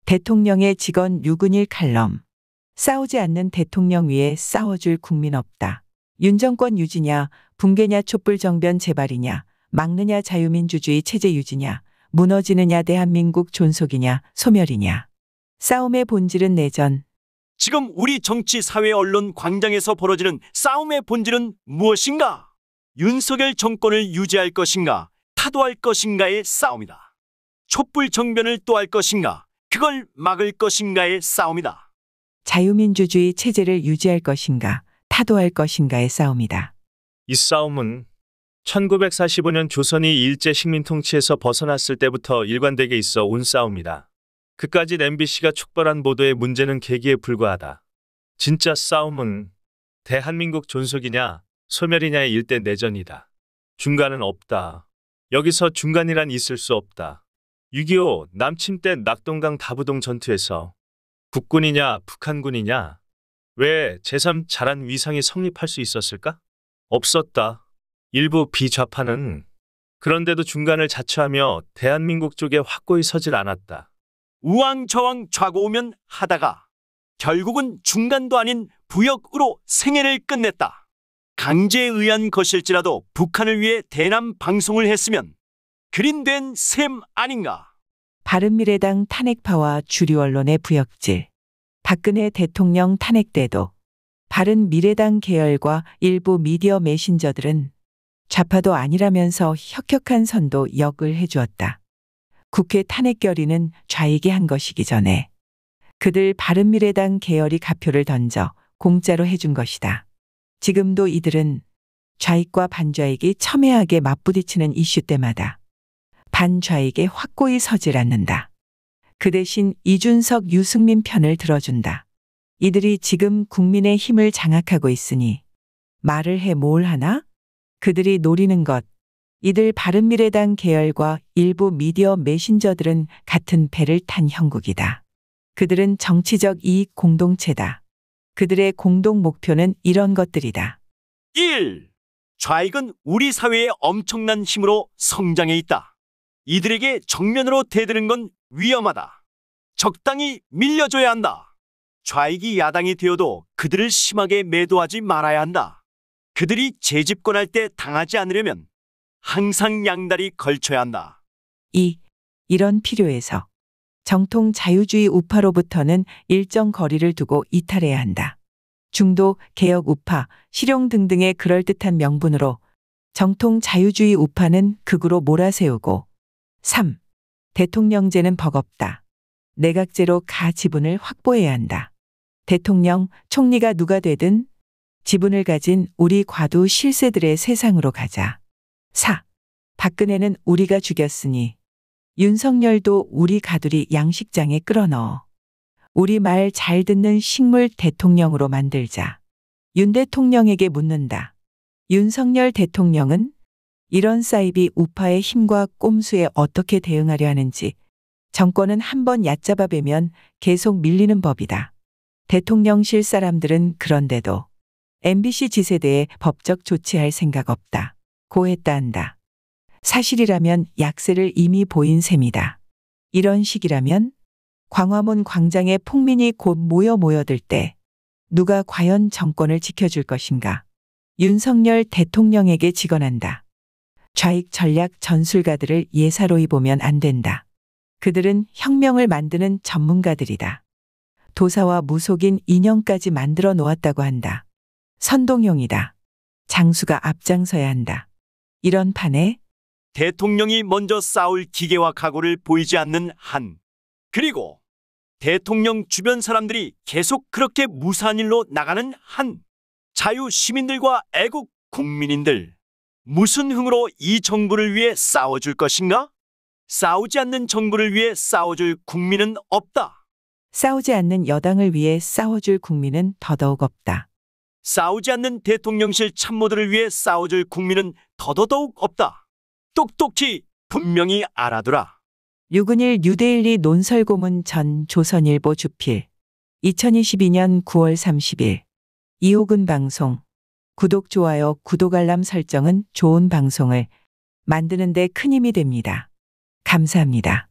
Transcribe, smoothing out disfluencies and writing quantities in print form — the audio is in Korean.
대통령의 직원 류근일 칼럼. 싸우지 않는 대통령 위에 싸워줄 국민 없다. 윤 정권 유지냐, 붕괴냐, 촛불 정변 재발이냐, 막느냐, 자유민주주의 체제 유지냐, 무너지느냐, 대한민국 존속이냐, 소멸이냐. 싸움의 본질은 내전. 지금 우리 정치, 사회, 언론, 광장에서 벌어지는 싸움의 본질은 무엇인가? 윤석열 정권을 유지할 것인가, 타도할 것인가의 싸움이다. 촛불 정변을 또 할 것인가, 그걸 막을 것인가의 싸움이다. 자유민주주의 체제를 유지할 것인가, 타도할 것인가의 싸움이다. 이 싸움은 1945년 조선이 일제 식민 통치에서 벗어났을 때부터 일관되게 있어 온 싸움이다. 그까짓 MBC가 촉발한 보도의 문제는 계기에 불과하다. 진짜 싸움은 대한민국 존속이냐 소멸이냐의 일대 내전이다. 중간은 없다. 여기서 중간이란 있을 수 없다. 6.25 남침 때 낙동강 다부동 전투에서 국군이냐 북한군이냐 왜 제3 자란 위상이 성립할 수 있었을까? 없었다. 일부 비좌파는 그런데도 중간을 자처하며 대한민국 쪽에 확고히 서질 않았다. 우왕좌왕 좌고우면 하다가 결국은 중간도 아닌 부역으로 생애를 끝냈다. 강제에 의한 것일지라도 북한을 위해 대남 방송을 했으면 그린된 셈 아닌가. 바른미래당 탄핵파와 주류 언론의 부역질. 박근혜 대통령 탄핵 때도 바른미래당 계열과 일부 미디어 메신저들은 좌파도 아니라면서 혁혁한 선도 역을 해주었다. 국회 탄핵 결의는 좌익이 한 것이기 전에 그들 바른미래당 계열이 가표를 던져 공짜로 해준 것이다. 지금도 이들은 좌익과 반좌익이 첨예하게 맞부딪히는 이슈 때마다 반좌익에 확고히 서질 않는다. 그 대신 이준석, 유승민 편을 들어준다. 이들이 지금 국민의 힘을 장악하고 있으니 말을 해 뭘 하나? 그들이 노리는 것. 이들 바른미래당 계열과 일부 미디어 메신저들은 같은 배를 탄 형국이다. 그들은 정치적 이익 공동체다. 그들의 공동 목표는 이런 것들이다. 1. 좌익은 우리 사회의 엄청난 힘으로 성장해 있다. 이들에게 정면으로 대드는 건 위험하다. 적당히 밀려줘야 한다. 좌익이 야당이 되어도 그들을 심하게 매도하지 말아야 한다. 그들이 재집권할 때 당하지 않으려면 항상 양다리 걸쳐야 한다. 2. 이런 필요에서 정통 자유주의 우파로부터는 일정 거리를 두고 이탈해야 한다. 중도, 개혁 우파, 실용 등등의 그럴듯한 명분으로 정통 자유주의 우파는 극으로 몰아세우고 3. 대통령제는 버겁다. 내각제로 가 지분을 확보해야 한다. 대통령, 총리가 누가 되든 지분을 가진 우리 과도 실세들의 세상으로 가자. 4. 박근혜는 우리가 죽였으니 윤석열도 우리 가두리 양식장에 끌어넣어 우리 말 잘 듣는 식물 대통령으로 만들자. 윤 대통령에게 묻는다. 윤석열 대통령은 이런 사이비 우파의 힘과 꼼수에 어떻게 대응하려 하는지. 정권은 한번 얕잡아 베면 계속 밀리는 법이다. 대통령실 사람들은 그런데도 MBC 지세대에 법적 조치할 생각 없다. 고했다 한다. 사실이라면 약세를 이미 보인 셈이다. 이런 식이라면 광화문 광장에 폭민이 곧 모여들 때 누가 과연 정권을 지켜줄 것인가. 윤석열 대통령에게 직언한다. 좌익 전략 전술가들을 예사로이 보면 안 된다. 그들은 혁명을 만드는 전문가들이다. 도사와 무속인 인형까지 만들어 놓았다고 한다. 선동형이다. 장수가 앞장서야 한다. 이런 판에 대통령이 먼저 싸울 기계와 각오를 보이지 않는 한, 그리고 대통령 주변 사람들이 계속 그렇게 무사한 일로 나가는 한, 자유 시민들과 애국 국민인들 무슨 흥으로 이 정부를 위해 싸워줄 것인가? 싸우지 않는 정부를 위해 싸워줄 국민은 없다. 싸우지 않는 여당을 위해 싸워줄 국민은 더더욱 없다. 싸우지 않는 대통령실 참모들을 위해 싸워줄 국민은 더더욱 없다. 똑똑히 분명히 알아두라. 류근일 뉴데일리 논설고문 전 조선일보 주필 2022년 9월 30일 이호근 방송 구독, 좋아요, 구독 알람 설정은 좋은 방송을 만드는 데 큰 힘이 됩니다. 감사합니다.